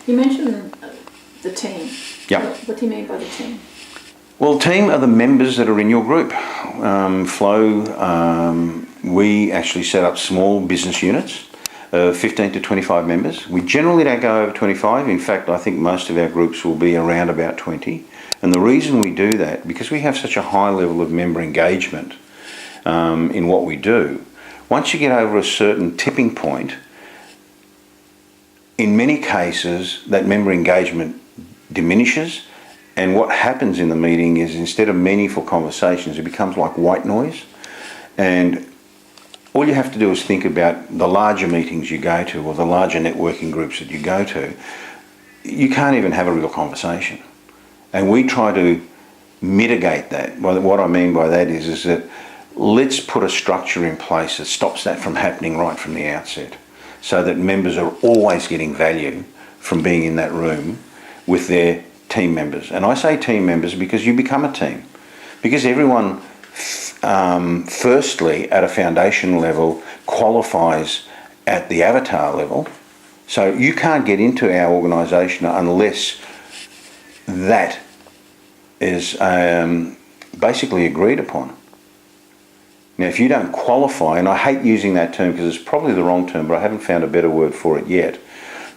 You mentioned the team. Yeah. What do you mean by the team? Well, team are the members that are in your group. We actually set up small business units, 15 to 25 members. We generally don't go over 25. In fact, I think most of our groups will be around about 20. And the reason we do that, because we have such a high level of member engagement in what we do, once you get over a certain tipping point, in many cases, that member engagement diminishes. And what happens in the meeting is, instead of meaningful conversations, it becomes like white noise. And all you have to do is think about the larger meetings you go to, or the larger networking groups that you go to. You can't even have a real conversation. And we try to mitigate that. What I mean by that is that let's put a structure in place that stops that from happening right from the outset, so that members are always getting value from being in that room with their team members. And I say team members because you become a team. Because everyone, firstly, at a foundation level, qualifies at the avatar level. So you can't get into our organisation unless that is basically agreed upon. Now, if you don't qualify, and I hate using that term because it's probably the wrong term, but I haven't found a better word for it yet.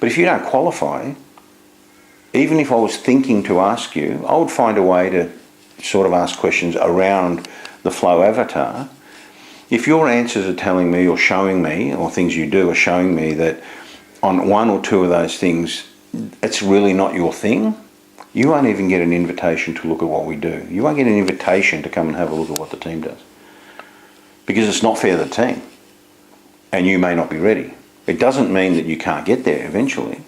But if you don't qualify, even if I was thinking to ask you, I would find a way to sort of ask questions around the flow avatar. If your answers are telling me or showing me, or things you do are showing me that on one or two of those things, it's really not your thing, you won't even get an invitation to look at what we do. You won't get an invitation to come and have a look at what the team does. Because it's not fair to the team. And you may not be ready. It doesn't mean that you can't get there eventually.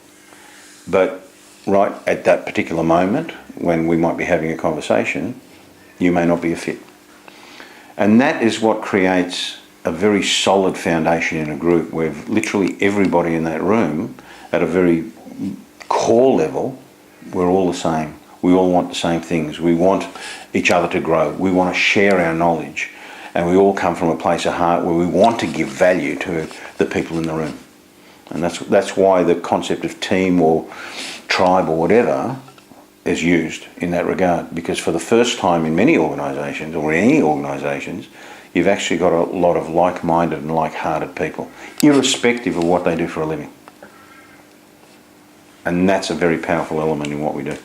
But right at that particular moment, when we might be having a conversation, you may not be a fit. And that is what creates a very solid foundation in a group, where literally everybody in that room, at a very core level, we're all the same. We all want the same things. We want each other to grow. We want to share our knowledge. And we all come from a place of heart where we want to give value to the people in the room. And that's why the concept of team or tribe or whatever is used in that regard. Because for the first time in many organisations, or any organisations, you've actually got a lot of like-minded and like-hearted people, irrespective of what they do for a living. And that's a very powerful element in what we do.